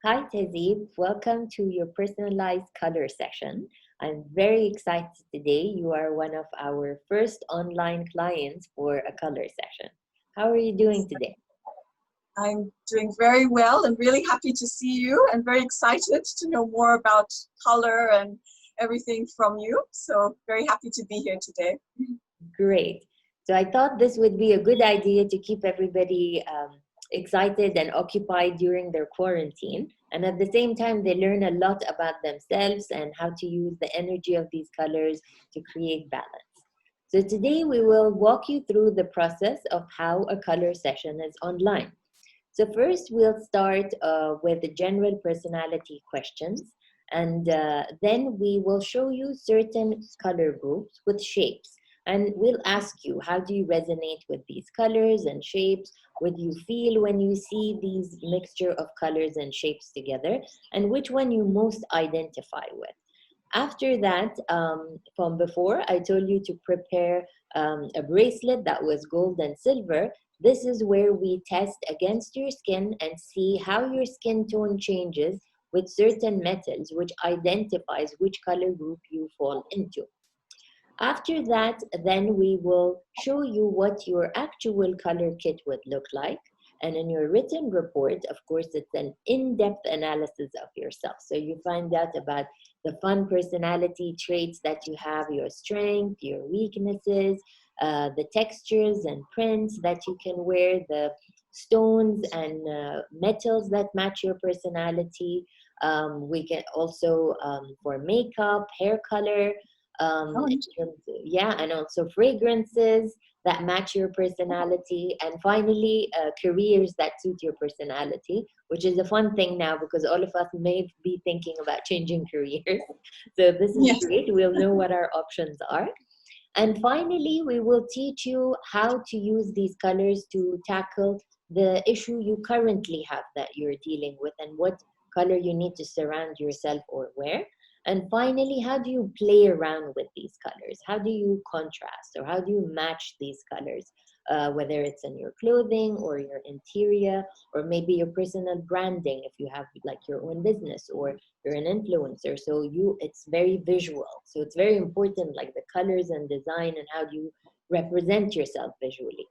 Hi, Tezzy. Welcome to your personalized color session. I'm very excited today. You are one of our first online clients for a color session. How are you doing today? I'm doing very well and really happy to see you and very excited to know more about color and everything from you. So very happy to be here today. Great. So I thought this would be a good idea to keep everybody excited and occupied during their quarantine. And at the same time, they learn a lot about themselves and how to use the energy of these colors to create balance. So today we will walk you through the process of how a color session is online. So first we'll start with the general personality questions, and then we will show you certain color groups with shapes. And we'll ask you, how do you resonate with these colors and shapes? What do you feel when you see these mixture of colors and shapes together? And which one you most identify with? After that, from before, I told you to prepare a bracelet that was gold and silver. This is where we test against your skin and see how your skin tone changes with certain metals, which identifies which color group you fall into. After that, then we will show you what your actual color kit would look like. And in your written report, of course, it's an in-depth analysis of yourself. So you find out about the fun personality traits that you have, your strength, your weaknesses, the textures and prints that you can wear, the stones and metals that match your personality. We can also, for makeup, hair color, Oh, yeah, and also fragrances that match your personality, and finally careers that suit your personality, which is a fun thing now because all of us may be thinking about changing careers. So this is yes. great. We'll know what our options are. And finally, we will teach you how to use these colors to tackle the issue you currently have that you're dealing with, and what color you need to surround yourself or wear. And finally, how do you play around with these colors? How do you contrast, or how do you match these colors? Whether it's in your clothing or your interior, or maybe your personal branding if you have like your own business, or you're an influencer, so it's very visual, so it's very important, like the colors and design, and how do you represent yourself visually.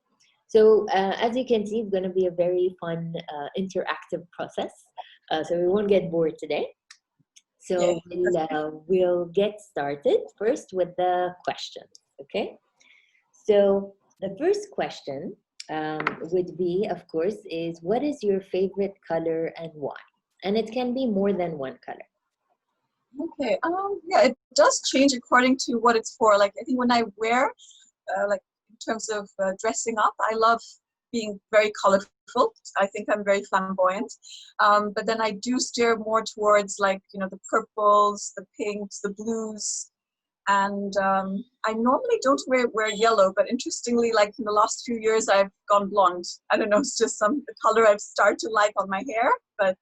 So as you can see, it's going to be a very fun interactive process, so we won't get bored today. Yeah. So we'll get started first with the questions. Okay, so the first question would be, of course, is what is your favorite color and why? And it can be more than one color. Okay. Yeah, it does change according to what it's for. Like I think when I wear, like in terms of dressing up, I love being very colorful. I think I'm very flamboyant. But then I do steer more towards like, the purples, the pinks, the blues. And I normally don't wear yellow, but interestingly, like in the last few years, I've gone blonde. I don't know, it's just the color I've started to like on my hair. But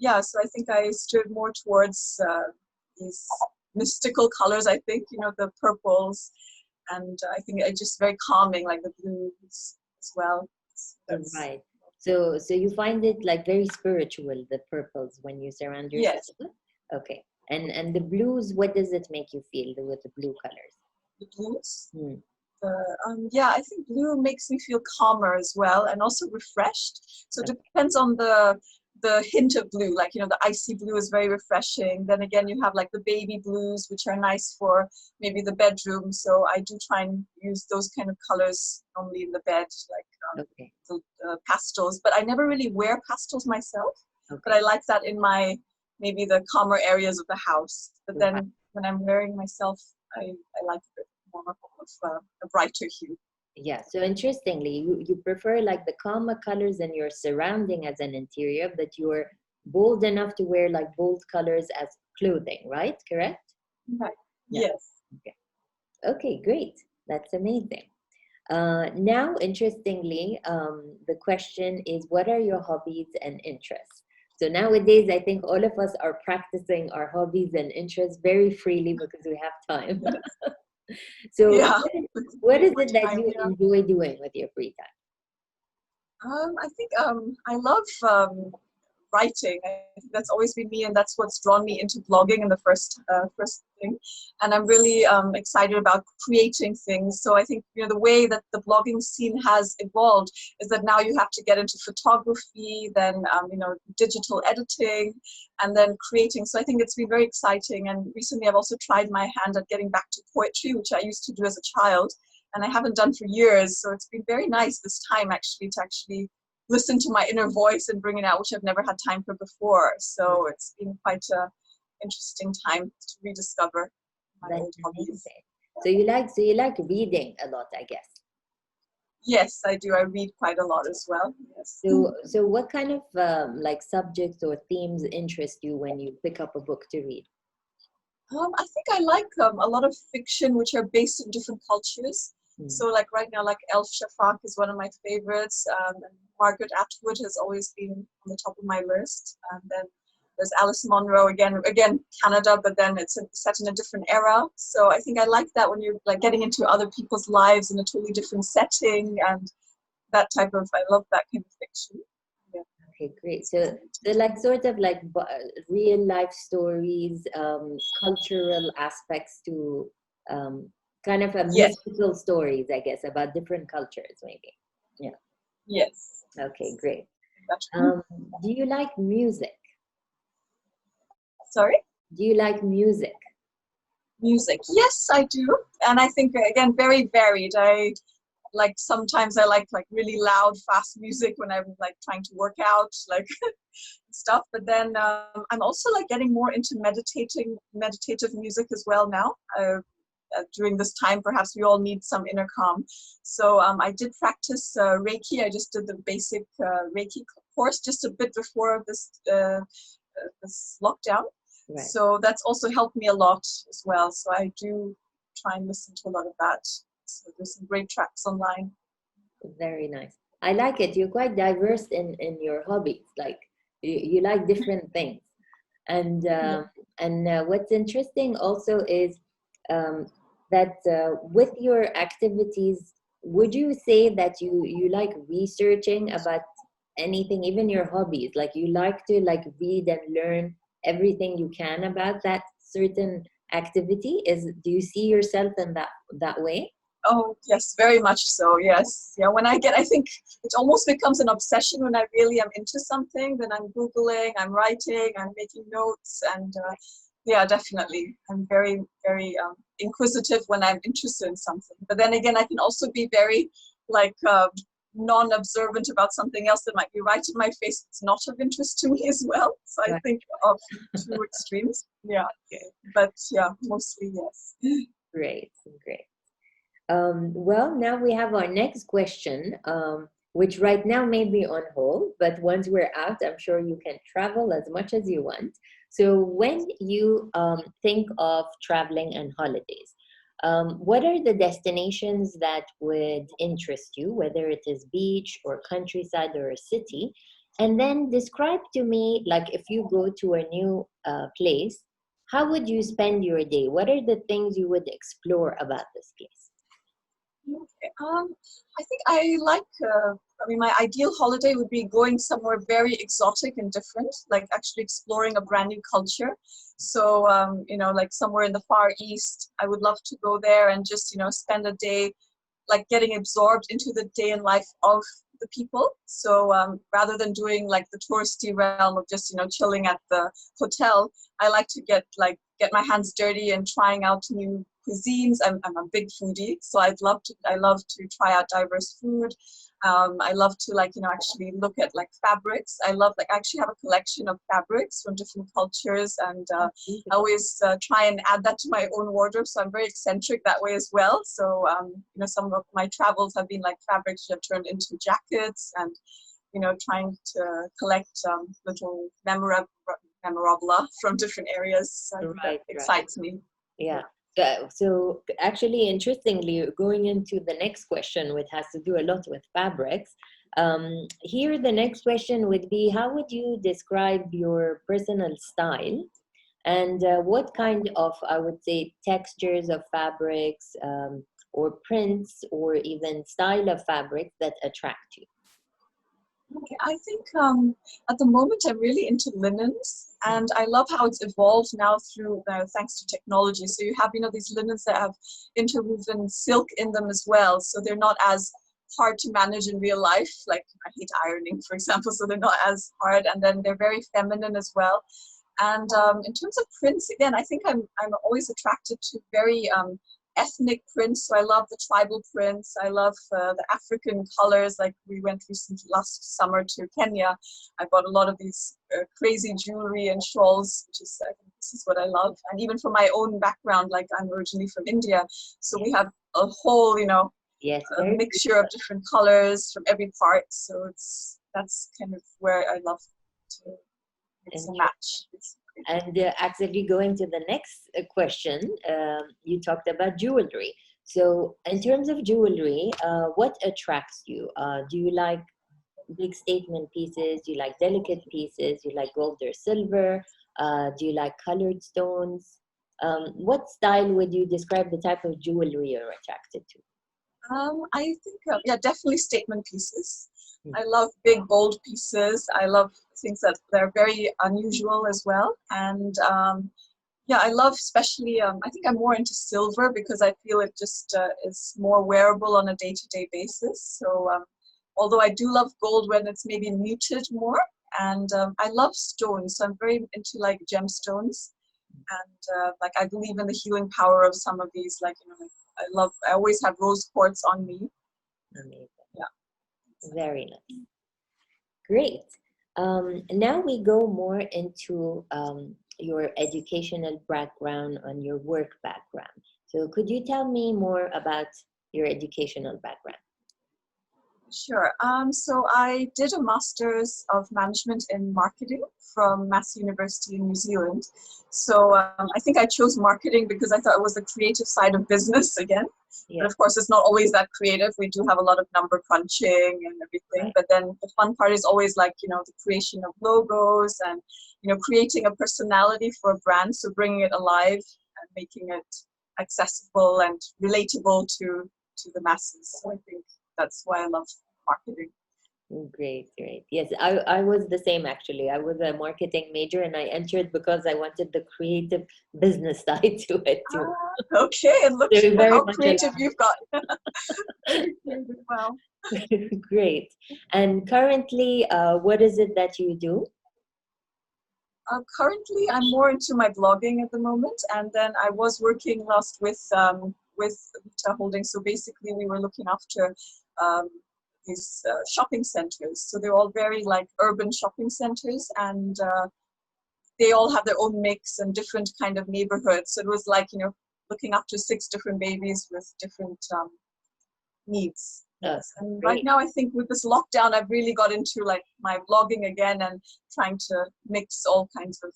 yeah, so I think I steered more towards these mystical colors. I think, the purples, and I think it's just very calming, like the blues as well. That's Right. So you find it like very spiritual, the purples, when you surround yourself yes, with? Okay. And the blues, what does it make you feel with the blue colors? the blues. Hmm. Yeah, I think blue makes me feel calmer as well, and also refreshed. So it Okay. depends on the hint of blue. Like, the icy blue is very refreshing. Then again, you have like the baby blues, which are nice for maybe the bedroom. So I do try and use those kind of colors normally in the bed, like Okay. the pastels. But I never really wear pastels myself. But Okay. I like that in my maybe the calmer areas of the house. But Right. then when I'm wearing myself, I like a bit more of a brighter hue. Yeah. So interestingly, you prefer like the calmer colors in your surrounding as an interior, but you're bold enough to wear like bold colors as clothing, right? Correct? Right. Yeah. Yes. Okay. Okay, great. That's amazing. Now, interestingly, the question is, what are your hobbies and interests? So nowadays, I think all of us are practicing our hobbies and interests very freely because we have time. So, Yeah. what Create is more it that time. you Yeah. enjoy doing with your free time? I think I love writing. I think that's always been me, and that's what's drawn me into blogging in the first thing. And I'm really excited about creating things. So I think, the way that the blogging scene has evolved is that now you have to get into photography, then digital editing, and then creating. So I think it's been very exciting. And recently I've also tried my hand at getting back to poetry, which I used to do as a child, and I haven't done for years. So it's been very nice this time actually to listen to my inner voice and bring it out, which I've never had time for before. So it's been quite a interesting time to rediscover my That's old hobbies. amazing. So you like reading a lot, I guess. Yes, I do. I read quite a lot as well. Yes. So what kind of like subjects or themes interest you when you pick up a book to read? I think I like a lot of fiction which are based in different cultures. Mm. So like right now, like Elf Shafak is one of my favorites. And Margaret Atwood has always been on the top of my list. And then there's Alice Munro, again Canada, but then it's set in a different era. So I think I like that when you're like getting into other people's lives in a totally different setting, and that type of, I love that kind of fiction. Yeah. Okay, great. So like sort of like real life stories, cultural aspects to um, kind of a Yes. mystical stories, I guess, about different cultures, maybe. Yeah. Yes. Okay, great. That's Um, do you like music? Sorry. Do you like music? Music. Yes, I do. And I think, again, very varied. I like, sometimes I like really loud, fast music when I'm like trying to work out, like stuff. But then I'm also like getting more into meditative music as well now. During this time, perhaps we all need some inner calm. So I did practice Reiki. I just did the basic Reiki course just a bit before this lockdown. Right. So that's also helped me a lot as well. So I do try and listen to a lot of that. So there's some great tracks online. Very nice. I like it. You're quite diverse in your hobbies. Like you like different things. And Yeah. what's interesting also is um, that with your activities, would you say that you like researching about anything, even your hobbies? Like you like to like read and learn everything you can about that certain activity? Do you see yourself in that way? Oh, yes, very much so. Yes. Yeah. I think it almost becomes an obsession when I really am into something. Then I'm Googling, I'm writing, I'm making notes. And yeah, definitely. I'm very, very inquisitive when I'm interested in something. But then again, I can also be very like non-observant about something else that might be right in my face. It's not of interest to me as well. So I Right. think of two extremes. Yeah. Okay. But yeah, mostly yes. Great, great. Well, now we have our next question, which right now may be on hold, but once we're out, I'm sure you can travel as much as you want. So, when you think of traveling and holidays, what are the destinations that would interest you, whether it is beach or countryside or a city? And then describe to me, like, if you go to a new place, how would you spend your day? What are the things you would explore about this place? Okay. I think I like. I mean, my ideal holiday would be going somewhere very exotic and different, like actually exploring a brand new culture. So, like somewhere in the Far East, I would love to go there and just, spend a day like getting absorbed into the day and life of the people. So rather than doing like the touristy realm of just chilling at the hotel, I like to get my hands dirty and trying out new cuisines. I'm a big foodie, so I love to try out diverse food. I love to actually look at like fabrics. I actually have a collection of fabrics from different cultures, and I always try and add that to my own wardrobe. So I'm very eccentric that way as well. So some of my travels have been like fabrics that have turned into jackets, and trying to collect little memorabilia from different areas. So I think that Right, right. excites me. Yeah. So actually, interestingly, going into the next question, which has to do a lot with fabrics, here the next question would be, how would you describe your personal style? And what kind of, I would say, textures of fabrics or prints or even style of fabrics that attract you? Okay, I think at the moment I'm really into linens, Mm. and I love how it's evolved now through thanks to technology. So you have these linens that have interwoven silk in them as well, so they're not as hard to manage in real life. Like I hate ironing, for example, so they're not as hard, and then they're very feminine as well. And in terms of prints, again, I think I'm always attracted to very ethnic prints. So I love the tribal prints. I love the African colors. Like we went recently last summer to Kenya. I bought a lot of these crazy jewelry and shawls, which is I think this is what I love. And even from my own background, like I'm originally from India, so we Yes, have a whole yes, a very mixture of beautiful. different colors from every part. So that's kind of where I love to mix and match. And actually, going to the next question, you talked about jewelry. So, in terms of jewelry, what attracts you? Do you like big statement pieces? Do you like delicate pieces? Do you like gold or silver? Do you like colored stones? What style would you describe the type of jewelry you're attracted to? I think, yeah, definitely statement pieces. Hmm. I love big, bold pieces. I love things that they're very unusual as well. And yeah, I love especially, I think I'm more into silver because I feel it just is more wearable on a day-to-day basis. So although I do love gold when it's maybe muted more, and I love stones. So I'm very into like gemstones, and like I believe in the healing power of some of these. Like like I always have rose quartz on me. Amazing. Yeah. Very nice. Great. Now we go more into your educational background and your work background. So, could you tell me more about your educational background? Sure. So I did a master's of management in marketing from Mass University in New Zealand. So I think I chose marketing because I thought it was the creative side of business again. But Yeah, of course, it's not always that creative. We do have a lot of number crunching and everything. right. But then the fun part is always like, the creation of logos and, creating a personality for a brand. So bringing it alive and making it accessible and relatable to the masses. So I think that's why I love marketing. Great, great. Yes, I was the same actually. I was a marketing major and I entered because I wanted the creative business side to it too. Okay, and look So we very how much creative you've got. Very creative. Wow. aligned. Great. And currently, what is it that you do? Currently, I'm more into my blogging at the moment, and then I was working last with Vita Holdings. So basically, we were looking after um, these shopping centers. So they're all very like urban shopping centers, and they all have their own mix and different kind of neighborhoods. So it was like looking after 6 different babies with different needs. Uh, Yes, and right Great. now I think with this lockdown, I've really got into like my blogging again and trying to mix all kinds of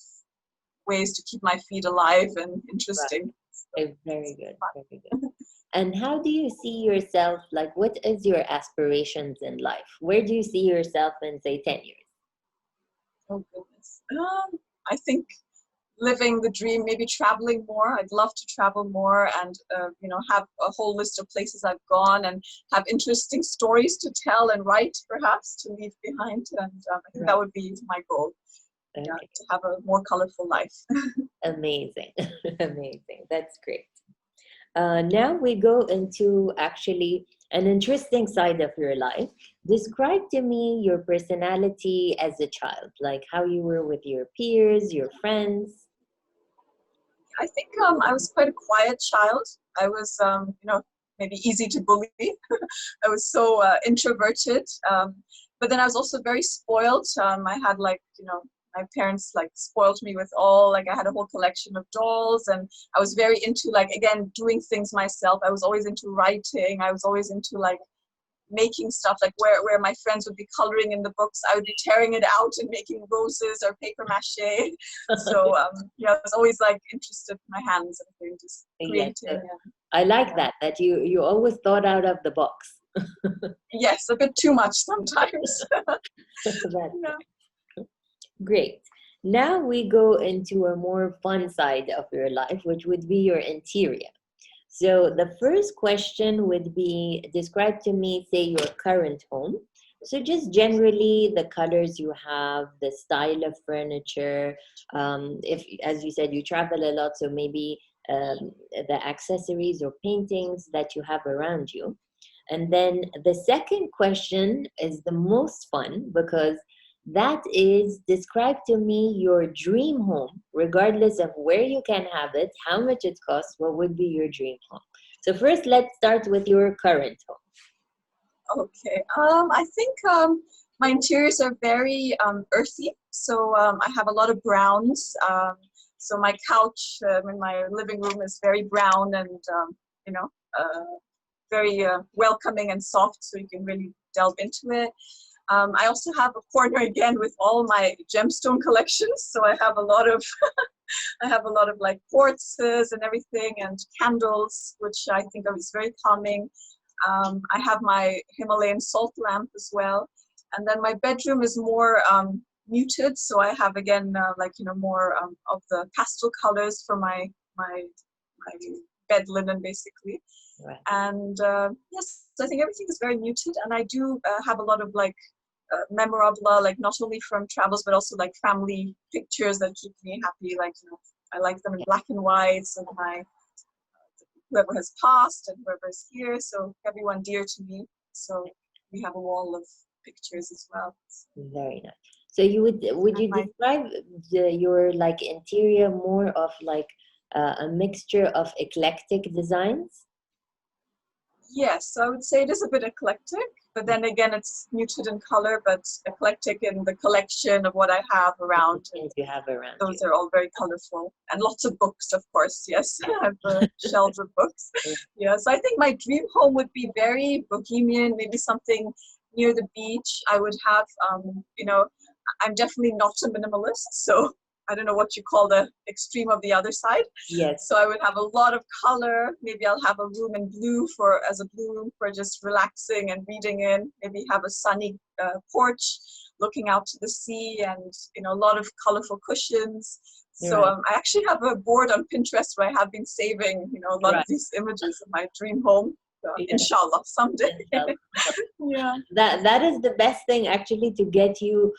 ways to keep my feed alive and Right. interesting. So Very it's good. fun. Very good. And how do you see yourself? Like, what is your aspirations in life? Where do you see yourself in, say, 10 years? Oh goodness. I think living the dream, maybe traveling more. I'd love to travel more and have a whole list of places I've gone and have interesting stories to tell and write, perhaps to leave behind. And I think that Right. would be my goal. Yeah, Okay. to have a more colorful life. Amazing. Amazing. That's great. Now we go into actually an interesting side of your life. Describe to me your personality as a child, like how you were with your peers, your friends. I think I was quite a quiet child. I was, maybe easy to bully. I was so introverted. But then I was also very spoiled. I had my parents like spoiled me with like I had a whole collection of dolls, and I was very into like again doing things myself. I was always into writing. I was always into like making stuff like where my friends would be coloring in the books, I would be tearing it out and making roses or paper mache. So I was always like interested in my hands and things, just Yes, creating. And I like yeah, that you always thought out of the box. yes, a bit too much sometimes. That's Yeah. great. Now we go into a more fun side of your life, which would be your interior. So the first question would be describe to me, say, your current home. So just generally the colors you have, the style of furniture. If, as you said, you travel a lot, so maybe the accessories or paintings that you have around you. And then the second question is the most fun because that is describe to me your dream home, regardless of where you can have it, how much it costs, what would be your dream home. So first, let's start with your current home. Okay. I think my interiors are very earthy. So I have a lot of browns. So my couch in my living room is very brown and you know uh, very welcoming and soft, so you can really delve into it. I also have a corner again with all my gemstone collections. So I have a lot of I have a lot of like quartzes and everything and candles, which I think is very calming. I have my Himalayan salt lamp as well. And then my bedroom is more muted. So I have again, like, more of the pastel colors for my bed linen basically. Right. And yes, I think everything is very muted. And I do have a lot of like memorabilia, like not only from travels, but also like family pictures that keep me happy. Like, I like them in black and white. So my whoever has passed and whoever is here, so everyone dear to me. So we have a wall of pictures as well. Very nice. So would And you my describe your like interior more of like a mixture of eclectic designs? Yes, so I would say it is a bit eclectic, but then again, it's muted in color, but eclectic in the collection of what I have The around. And things you have around you. those are all very colorful. And lots of books, of course. Yes, I have shelves of books. Yeah, so I think my dream home would be very bohemian, maybe something near the beach. I would have, I'm definitely not a minimalist, so I don't know what you call the extreme of the other side. Yes. So I would have a lot of color. Maybe I'll have a room in blue as a blue room for just relaxing and reading in. Maybe have a sunny porch looking out to the sea, and a lot of colorful cushions. So Right. I actually have a board on Pinterest where I have been saving a lot of Right. these images of my dream home. Yes. Inshallah, someday. Inshallah. Yeah. That is the best thing actually to get you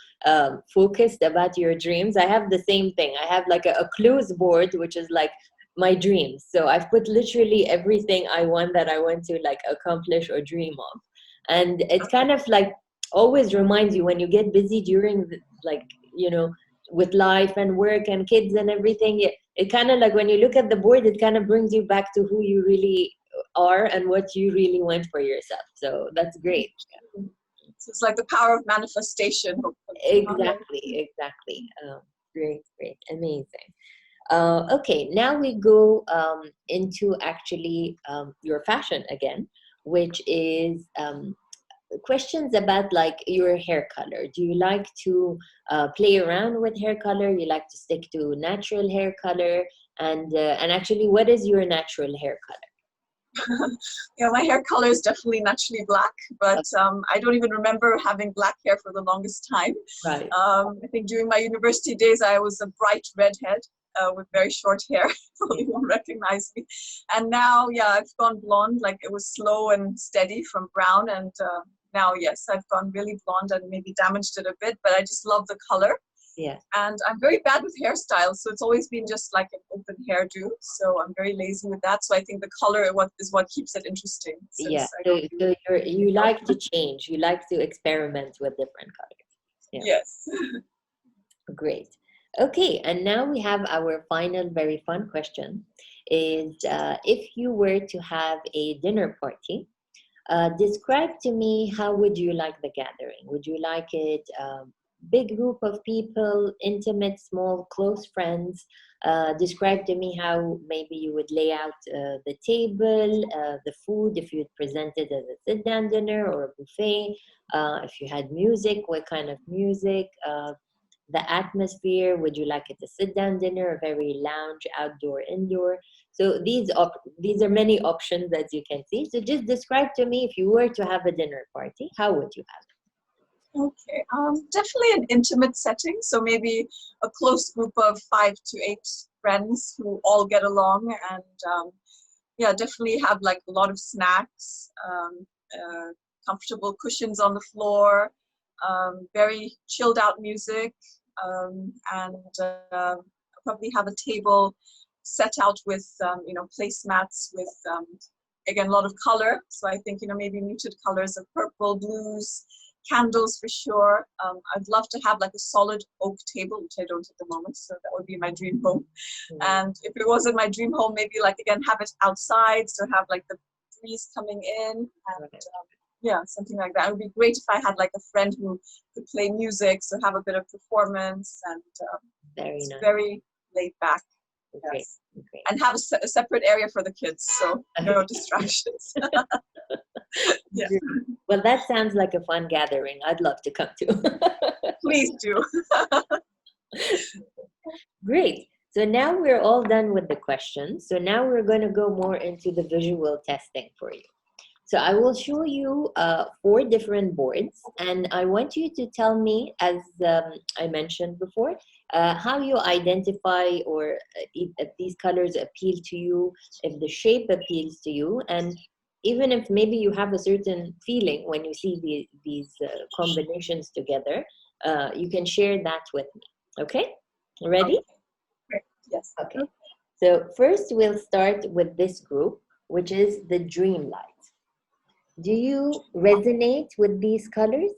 focused about your dreams. I have the same thing. I have like a clues board which is like my dreams, so I've put literally everything I want that I want to like accomplish or dream of. And it's kind of like always reminds you when you get busy during like you know with life and work and kids and everything, it kind of like when you look at the board it kind of brings you back to who you really are and what you really want for yourself. So that's great. So it's like the power of manifestation, hopefully. Exactly. Great, great, amazing. Okay, now we go into actually your fashion again, which is questions about like your hair color. Do you like to play around with hair color? You like to stick to natural hair color? And actually, what is your natural hair color? Yeah, my hair color is definitely naturally black, but I don't even remember having black hair for the longest time. Right. I think during my university days, I was a bright redhead with very short hair. Probably won't recognize me. And now, yeah, I've gone blonde. Like it was slow and steady from brown, and now, yes, I've gone really blonde and maybe damaged it a bit. But I just love the color. Yeah. And I'm very bad with hairstyles, so it's always been just like an open hairdo. So I'm very lazy with that. So I think the color is what keeps it interesting, Yeah. since I So, don't do so you anything else. like to change. You like to experiment with different colors. Yeah. Yes. Great. Okay, and now we have our final very fun question is if you were to have a dinner party, describe to me how would you like the gathering? Would you like it big group of people, intimate, small, close friends? Describe to me how maybe you would lay out the table, the food, if you'd present it as a sit-down dinner or a buffet. If you had music, what kind of music? The atmosphere, would you like it a sit down dinner, a very lounge, outdoor, indoor? So these are many options as you can see. So just describe to me if you were to have a dinner party, how would you have Okay. Definitely an intimate setting. So maybe a close group of 5 to 8 friends who all get along, and yeah, definitely have like a lot of snacks. comfortable cushions on the floor, very chilled out music, and probably have a table set out with placemats with again a lot of color. So I think maybe muted colors of purple, blues, candles for sure. I'd love to have like a solid oak table, which I don't at the moment, so that would be my dream home. And if it wasn't my dream home, maybe like again have it outside, so have like the breeze coming in, and yeah, something like that. It would be great if I had like a friend who could play music, so have a bit of performance, and very nice. very laid back. Great. Yes. Great. And have a separate area for the kids, so no distractions. Yeah. Well, that sounds like a fun gathering. I'd love to come to. Please do. Great. So now we're all done with the questions. So now we're going to go more into the visual testing for you. So I will show you 4 different boards, and I want you to tell me, as I mentioned before, how you identify or if these colors appeal to you, if the shape appeals to you, and even if maybe you have a certain feeling when you see these combinations together, you can share that with me. Okay? Ready? Okay. Yes. Okay. So first we'll start with this group, which is the dream light. Do you resonate with these colors?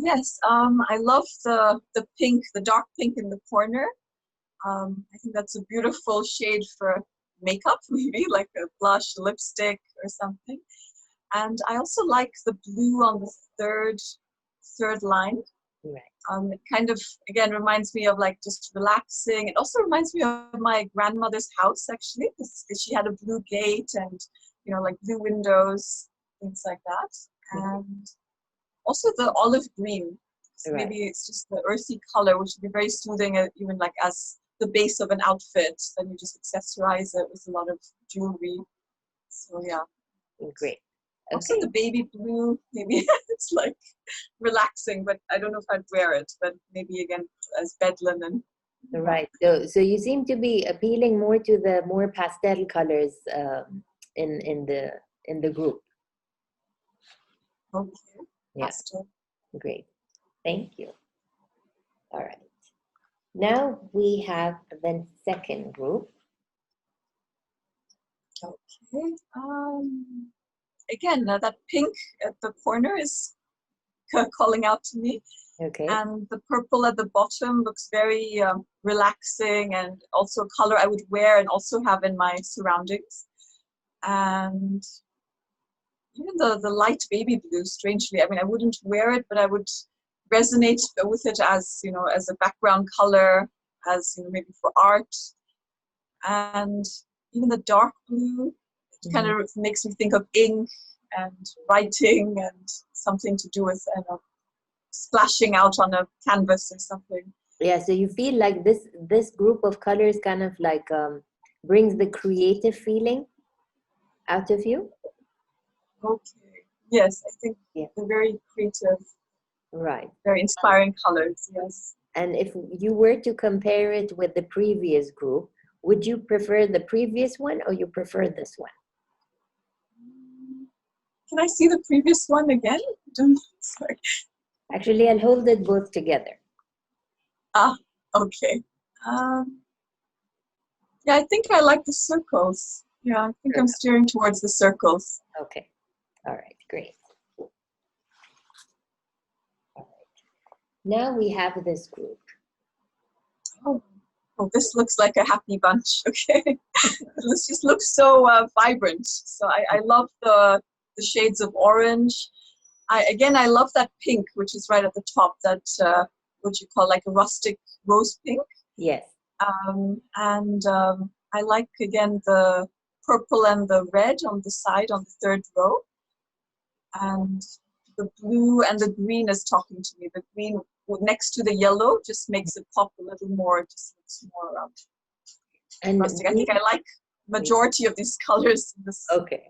Yes. I love the pink, the dark pink in the corner. I think that's a beautiful shade for makeup, maybe like a blush, lipstick, or something. And I also like the blue on the third line. Right. It kind of again reminds me of like just relaxing. It also reminds me of my grandmother's house, actually, because she had a blue gate and like blue windows, things like that. And also the olive green. So right. Maybe it's just the earthy color, which would be very soothing, even like as the base of an outfit. Then you just accessorize it with a lot of jewelry. So yeah. Great. Okay. Also the baby blue, maybe it's like relaxing, but I don't know if I'd wear it, but maybe again as bed linen. Right. So you seem to be appealing more to the more pastel colors in the group. Okay. Yeah. Pastel. Great. Thank you. All right. Now we have the second group. Okay. Again, that pink at the corner is calling out to me. Okay. And the purple at the bottom looks very relaxing, and also a color I would wear and also have in my surroundings. And even the light baby blue, strangely, I mean, I wouldn't wear it, but I would resonate with it as, as a background color, as, maybe for art. And even the dark blue, it kind of makes me think of ink and writing and something to do with, splashing out on a canvas or something. Yeah, so you feel like this group of colors kind of like brings the creative feeling out of you? Okay. Yes, I think they're very creative. Right. Very inspiring colors, yes. And if you were to compare it with the previous group, would you prefer the previous one or you prefer this one? Can I see the previous one again? Sorry. Actually, I'll hold it both together. Ah, okay. Yeah, I think I like the circles. Yeah, I think I'm steering towards the circles. Okay. All right, great. All right. Now we have this group. Oh, this looks like a happy bunch. Okay. This just looks so vibrant. So I love the shades of orange. I love that pink, which is right at the top, that what you call like a rustic rose pink. Yes. I like, again, the purple and the red on the side, on the third row. And the blue and the green is talking to me. The green next to the yellow just makes it pop a little more. It just looks more and rustic. I think I like majority of these colors. Okay.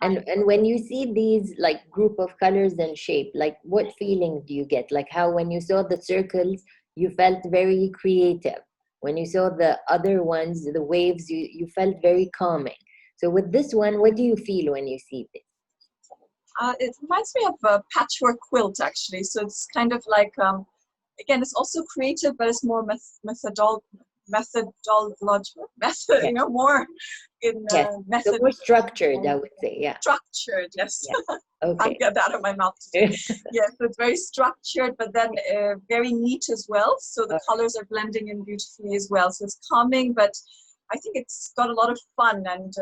And when you see these like group of colors and shape, like what feeling do you get? Like how when you saw the circles, you felt very creative. When you saw the other ones, the waves, you felt very calming. So with this one, what do you feel when you see this? It reminds me of a patchwork quilt, actually. So it's kind of like, again, it's also creative, but it's more methodological, Yes. more in Yes. So method. more structured, I would say. Yeah. Structured, yes. Yeah. Can't Okay. get that out of my mouth today. Yes, it's very structured, but then very neat as well. So the colors are blending in beautifully as well. So it's calming, but I think it's got a lot of fun, and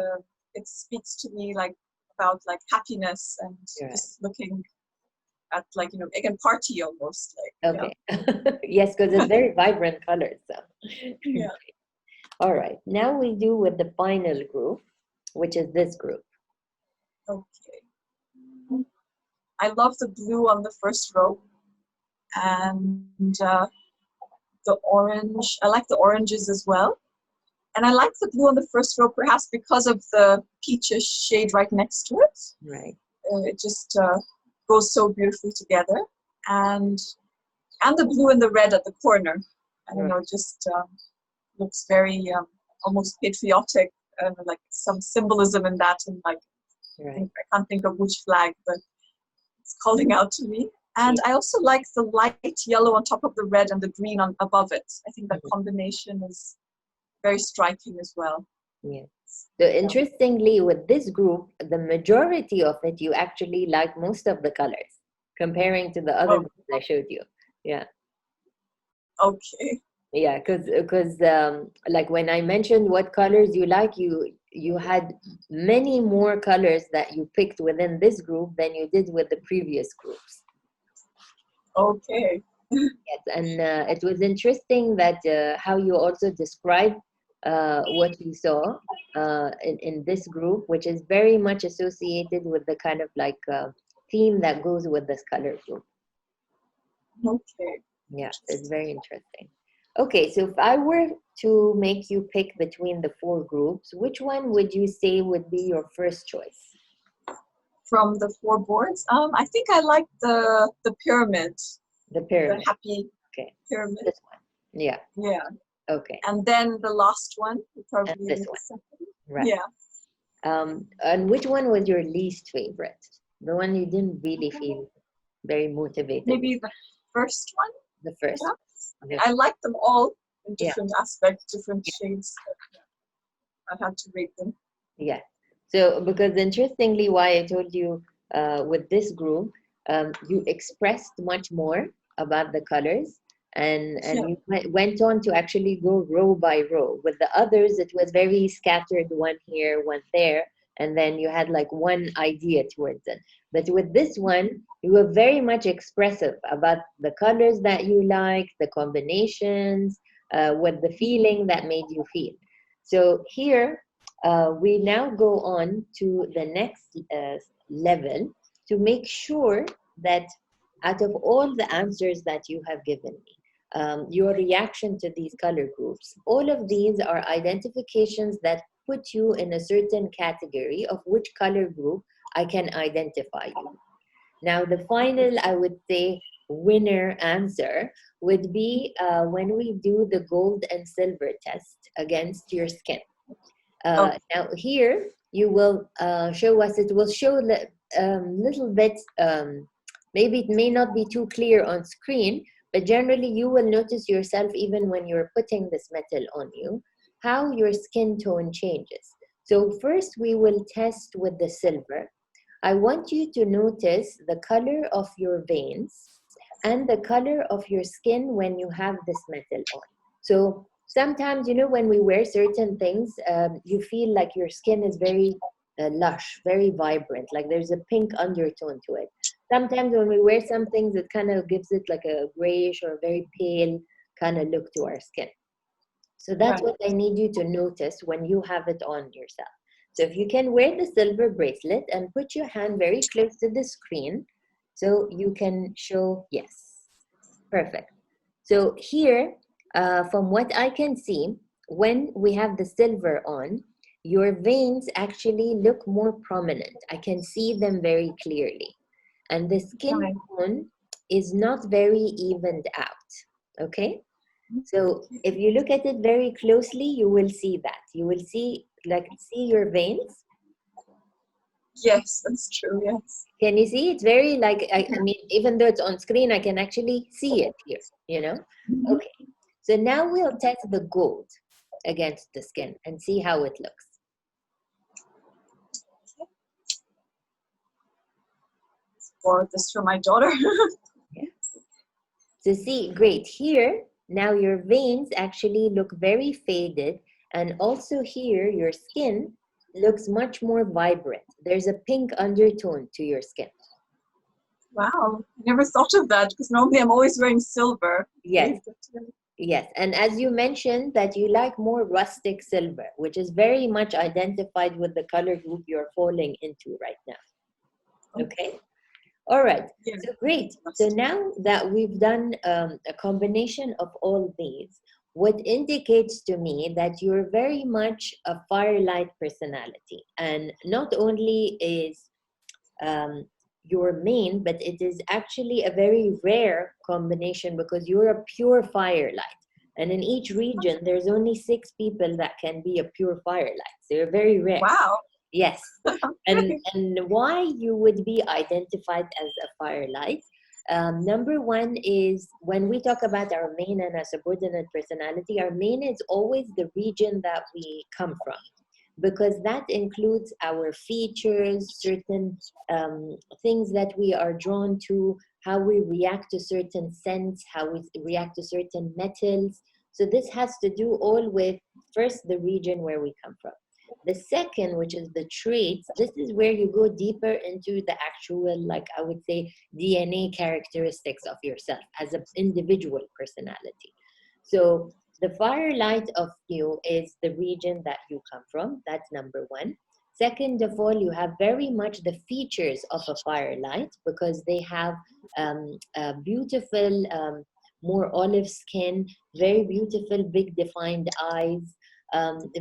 it speaks to me like about like happiness and Right. just looking at like again party almost like Okay. Yes, because it's very vibrant colors. So. yeah. All right. Now we do with the final group, which is this group. Okay. I love the blue on the first row, and the orange. I like the oranges as well. And I like the blue on the first row, perhaps because of the peachish shade right next to it. Right. It just goes so beautifully together. And the blue and the red at the corner. I don't know, just looks very almost patriotic, like some symbolism in that. And like, Right. I can't think of which flag, but it's calling out to me. And I also like the light yellow on top of the red and the green on above it. I think that combination is very striking as well. Yes. So interestingly, with this group, the majority of it, you actually like most of the colors comparing to the other groups I showed you. Yeah. Okay. Yeah, because like when I mentioned what colors you like, you had many more colors that you picked within this group than you did with the previous groups. Okay. Yes, and it was interesting that how you also described what you saw in this group, which is very much associated with the kind of like theme that goes with this color group. Okay. Yeah, it's very interesting. Okay, so if I were to make you pick between the four groups, which one would you say would be your first choice? From the four boards, I think I like the pyramid. The pyramid. The happy pyramid. This one. Yeah. Yeah. Okay. And then the last one, probably and this one. second. Right. Yeah. And which one was your least favorite? The one you didn't really feel very motivated. Maybe the first one. The first. Yeah. I like them all in different aspects, different shades. I had to rate them. Yeah. So because interestingly, why I told you with this group, you expressed much more about the colors, and you went on to actually go row by row. With the others, it was very scattered, one here, one there, and then you had like one idea towards it. But with this one, you were very much expressive about the colors that you like, the combinations, with the feeling that made you feel. So here, we now go on to the next level to make sure that out of all the answers that you have given me, your reaction to these color groups, all of these are identifications that put you in a certain category of which color group I can identify you. Now, the final, I would say, winner answer would be when we do the gold and silver test against your skin. Now here you will show us, it will show little bit, maybe it may not be too clear on screen, but generally you will notice yourself even when you're putting this metal on you, how your skin tone changes. So first we will test with the silver. I want you to notice the color of your veins and the color of your skin when you have this metal on. So sometimes, when we wear certain things, you feel like your skin is very lush, very vibrant, like there's a pink undertone to it. Sometimes when we wear some things, it kind of gives it like a grayish or very pale kind of look to our skin. So that's what I need you to notice when you have it on yourself. So if you can wear the silver bracelet and put your hand very close to the screen so you can show yes. Perfect. So here, from what I can see, when we have the silver on, your veins actually look more prominent. I can see them very clearly. And the skin tone is not very evened out. Okay? So if you look at it very closely, you will see that. You will see your veins. Yes, that's true. Yes. Can you see? It's very like, I mean, even though it's on screen, I can actually see it here, you know? Mhm. Okay, so now we'll test the gold against the skin and see how it looks. Or this for my daughter. Yeah. So see, great. Here, now your veins actually look very faded. And also here, your skin looks much more vibrant. There's a pink undertone to your skin. Wow, I never thought of that because normally I'm always wearing silver. Yes, yes. And as you mentioned that you like more rustic silver, which is very much identified with the color group you're falling into right now. Okay? All right. Yeah. So great. So now that we've done a combination of all these, what indicates to me that you're very much a firelight personality. And not only is um, your main, but it is actually a very rare combination because you're a pure firelight. And in each region, there's only 6 people that can be a pure firelight. So you're very rare. Wow. Yes. Okay. And why you would be identified as a firelight. Number one is when we talk about our main and a subordinate personality, our main is always the region that we come from, because that includes our features, certain things that we are drawn to, how we react to certain scents, how we react to certain metals. So this has to do all with first the region where we come from. The second, which is the traits, this is where you go deeper into the actual, like I would say, DNA characteristics of yourself as an individual personality. So the firelight of you is the region that you come from. That's number one. Second of all, you have very much the features of a firelight because they have a beautiful, more olive skin, very beautiful, big defined eyes,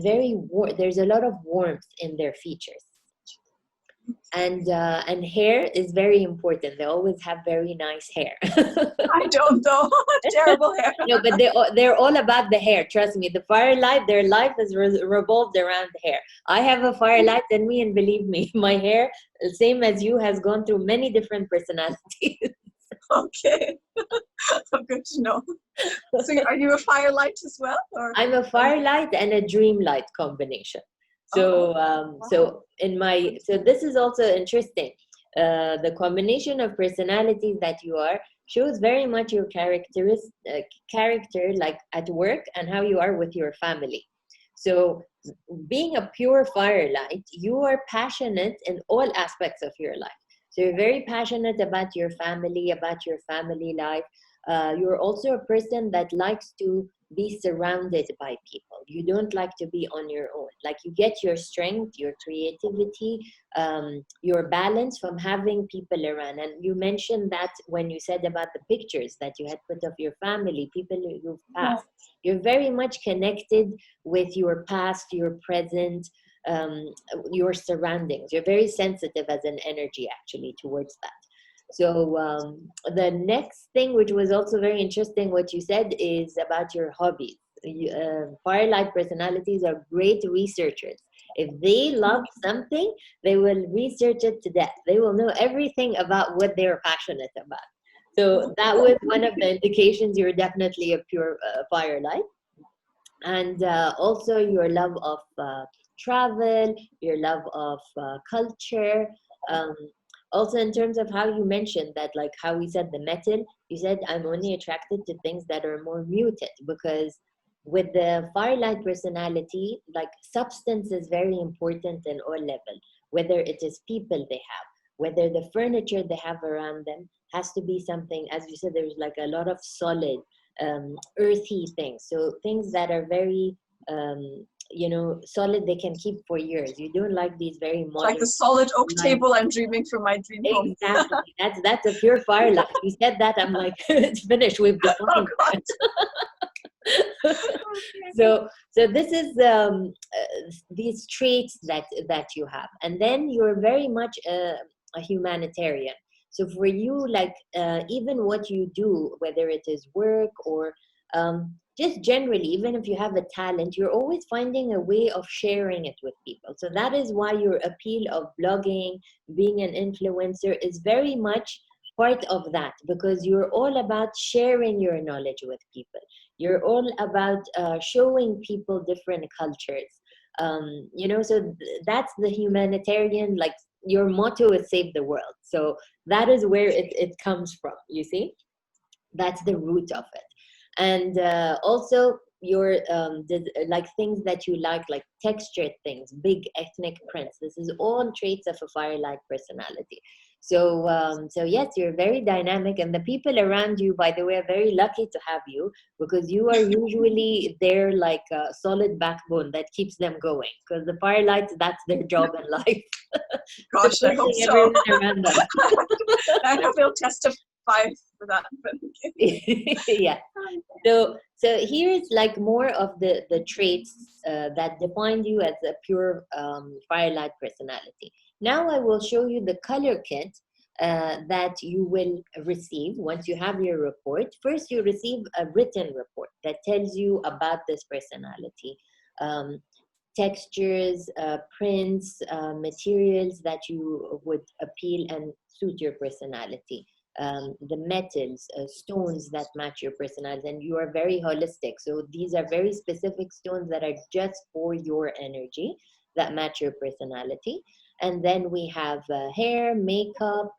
there's a lot of warmth in their features, and hair is very important. They always have very nice hair. I don't know. Terrible hair. No, but they're all about the hair. Trust me, the firelight, their life is revolved around the hair. I have a firelight in me, and believe me, my hair, same as you, has gone through many different personalities. Okay. Good to know. So are you a firelight as well? Or I'm a firelight and a dreamlight combination. oh, wow. So so this is also interesting. The combination of personalities that you are shows very much your character, like at work, and how you are with your family. So being a pure firelight, you are passionate in all aspects of your life. So you're very passionate about your family life. You're also a person that likes to be surrounded by people. You don't like to be on your own. Like you get your strength, your creativity, your balance from having people around. And you mentioned that when you said about the pictures that you had put of your family, people you've Yeah. passed. You're very much connected with your past, your present, your surroundings. You're very sensitive as an energy actually towards that. So the next thing, which was also very interesting, what you said is about your hobbies. Firelight personalities are great researchers. If they love something, they will research it to death. They will know everything about what they're passionate about. So that was one of the indications you're definitely a pure firelight. And also your love of travel, your love of culture. Um, Also, in terms of how you mentioned that, like how we said the metal, you said I'm only attracted to things that are more muted because with the firelight personality, like substance is very important in all level, whether it is people they have, whether the furniture they have around them has to be something, as you said, there's like a lot of solid earthy things. So things that are very, solid, they can keep for years. You don't like these very Like modern. the solid oak Like, table I'm dreaming for my dream home. exactly. That's a pure firelight. You said that, I'm like, it's finished. We've Oh defined God. that. So this is these traits that you have, and then you're very much a humanitarian. So for you, like even what you do, whether it is work or just generally, even if you have a talent, you're always finding a way of sharing it with people. So that is why your appeal of blogging, being an influencer, is very much part of that, because you're all about sharing your knowledge with people. You're all about showing people different cultures. So that's the humanitarian, like, your motto is save the world. So that is where it comes from, you see. That's the root of it. And also your like things that you like textured things, big ethnic prints, this is all traits of a firelight personality. So yes, you're very dynamic, and the people around you, by the way, are very lucky to have you, because you are usually their like solid backbone that keeps them going, because the firelights, that's their job in life. Gosh, I hope Supporting so. everyone around them. I hope they'll testify for that. Yeah. So here's like more of the traits that define you as a pure firelight personality. Now I will show you the color kit that you will receive once you have your report. First, you receive a written report that tells you about this personality. Um, Textures, prints, materials that you would appeal and suit your personality. The metals, stones that match your personality, and you are very holistic. So these are very specific stones that are just for your energy, that match your personality. And then we have hair, makeup,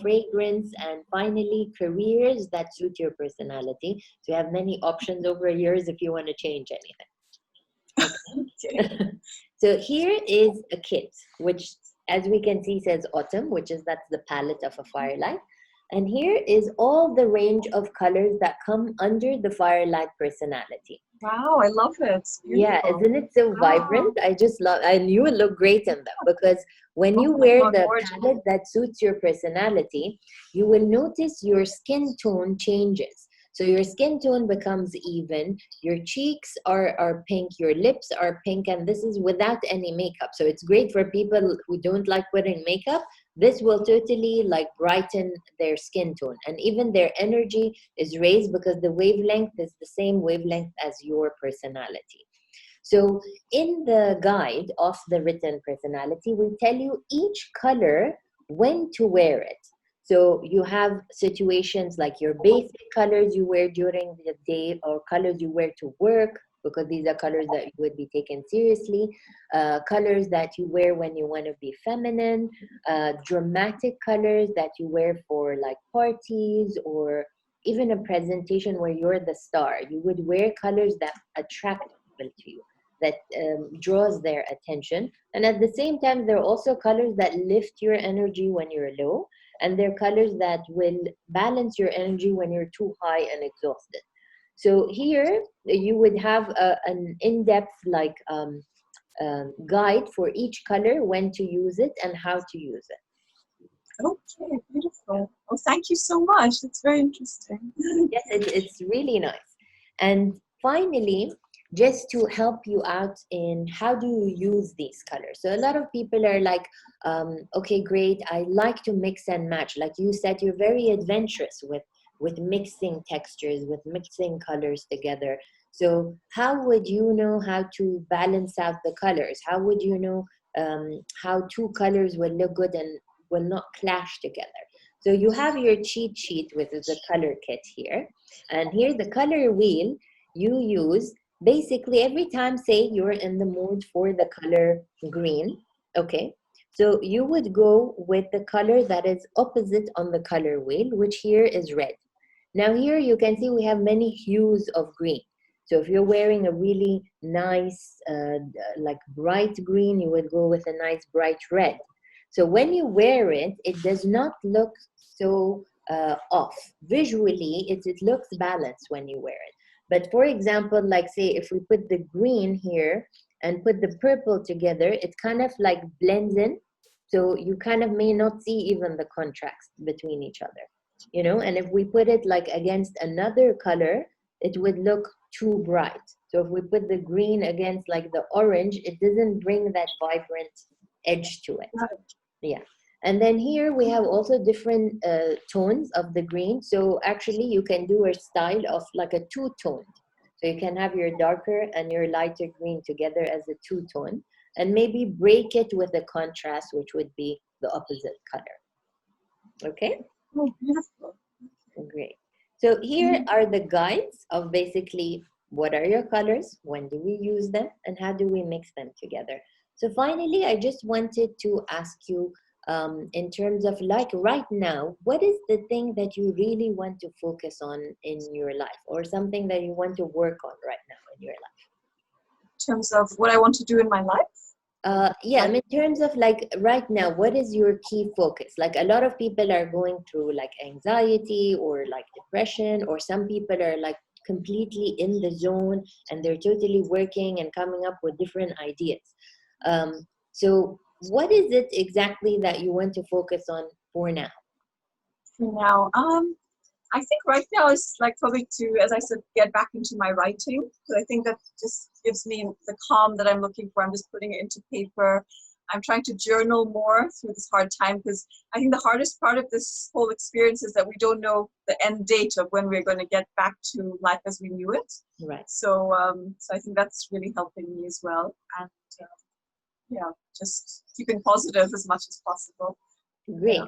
fragrance, and finally careers that suit your personality. So you have many options over years if you want to change anything. Okay. So here is a kit, which, as we can see, says autumn, which is that's the palette of a firelight. And here is all the range of colors that come under the firelight personality. Wow, I love it. It's Yeah, beautiful. isn't it so Wow. vibrant? I just love, and you will look great in them, because when Oh you my wear God, the gorgeous. palette that suits your personality, you will notice your skin tone changes. So your skin tone becomes even, your cheeks are pink, your lips are pink, and this is without any makeup. So it's great for people who don't like wearing makeup. This will totally like brighten their skin tone, and even their energy is raised because the wavelength is the same wavelength as your personality. So, in the guide of the written personality, we tell you each color when to wear it. So, you have situations like your basic colors you wear during the day, or colors you wear to work, because these are colors that would be taken seriously, colors that you wear when you want to be feminine, dramatic colors that you wear for like parties, or even a presentation where you're the star. You would wear colors that attract people to you, that draws their attention. And at the same time, there are also colors that lift your energy when you're low, and there are colors that will balance your energy when you're too high and exhausted. So here you would have an in-depth like guide for each color, when to use it and how to use it. Okay, beautiful. Oh, thank you so much. It's very interesting. Yes, it's really nice. And finally, just to help you out in how do you use these colors. So a lot of people are like, okay, great. I like to mix and match. Like you said, you're very adventurous with mixing textures, with mixing colors together. So how would you know how to balance out the colors? How would you know how two colors will look good and will not clash together? So you have your cheat sheet with the color kit here. And here the color wheel you use basically every time, say you're in the mood for the color green, okay? So you would go with the color that is opposite on the color wheel, which here is red. Now here you can see we have many hues of green. So if you're wearing a really nice, like bright green, you would go with a nice bright red. So when you wear it, it does not look so off. Visually, it looks balanced when you wear it. But for example, like say if we put the green here and put the purple together, it kind of like blends in. So you kind of may not see even the contrast between each other, you know. And if we put it like against another color, it would look too bright. So if we put the green against like the orange, it doesn't bring that vibrant edge to it. Yeah. And then here we have also different tones of the green. So actually you can do a style of like a two-toned. So you can have your darker and your lighter green together as a two-tone, and maybe break it with a contrast, which would be the opposite color. Okay? Oh, beautiful. Great. So here are the guides of basically what are your colors, when do we use them, and how do we mix them together. So finally, I just wanted to ask you, in terms of like right now, what is the thing that you really want to focus on in your life, or something that you want to work on right now in your life? In terms of what I want to do in my life. Yeah, I Like, mean, in terms of like right now, what is your key focus? Like a lot of people are going through like anxiety or like depression, or some people are like completely in the zone and they're totally working and coming up with different ideas. So what is it exactly that you want to focus on for now? for now, I think right now is like probably to, as I said, get back into my writing, because I think that just gives me the calm that I'm looking for. I'm just putting it into paper. I'm trying to journal more through this hard time, because I think the hardest part of this whole experience is that we don't know the end date of when we're going to get back to life as we knew it. Right. So, so I think that's really helping me as well. And yeah, just keeping positive as much as possible. Great. Yeah.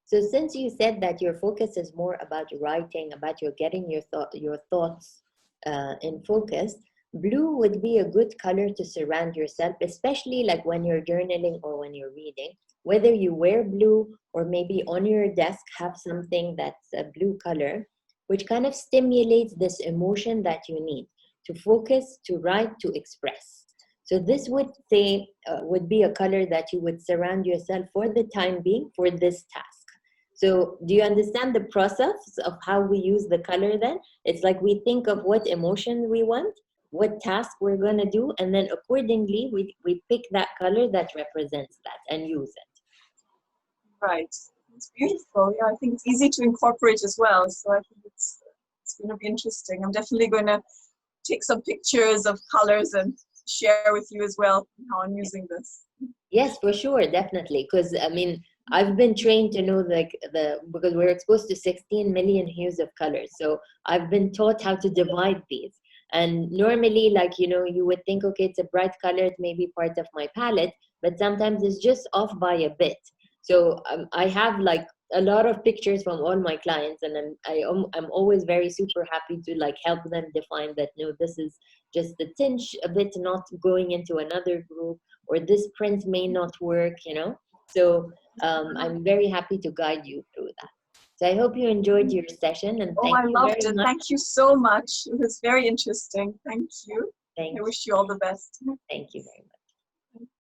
So since you said that your focus is more about writing, about your getting your thoughts in focus, blue would be a good color to surround yourself, especially like when you're journaling or when you're reading. Whether you wear blue or maybe on your desk have something that's a blue color, which kind of stimulates this emotion that you need to focus, to write, to express. So this would say would be a color that you would surround yourself for the time being for this task. So do you understand the process of how we use the color then? It's like we think of what emotion we want, what task we're going to do, and then accordingly, we pick that color that represents that and use it. Right. It's beautiful. Yeah, I think it's easy to incorporate as well. So I think it's going to be interesting. I'm definitely going to take some pictures of colors and share with you as well how I'm using this. Yes, for sure, definitely. Because I mean, I've been trained to know like because we're exposed to 16 million hues of colors. So I've been taught how to divide these. And normally, like, you would think, okay, it's a bright color, it may be part of my palette, but sometimes it's just off by a bit. So I have like a lot of pictures from all my clients, and I'm always very super happy to like help them define that. No, this is just a tinge, a bit not going into another group, or this print may not work. So I'm very happy to guide you through that. So I hope you enjoyed your session, and Oh, thank I you loved very it. much. Thank you so much. It was very interesting. Thank you. Thank I you. wish you all the best. Thank you very much.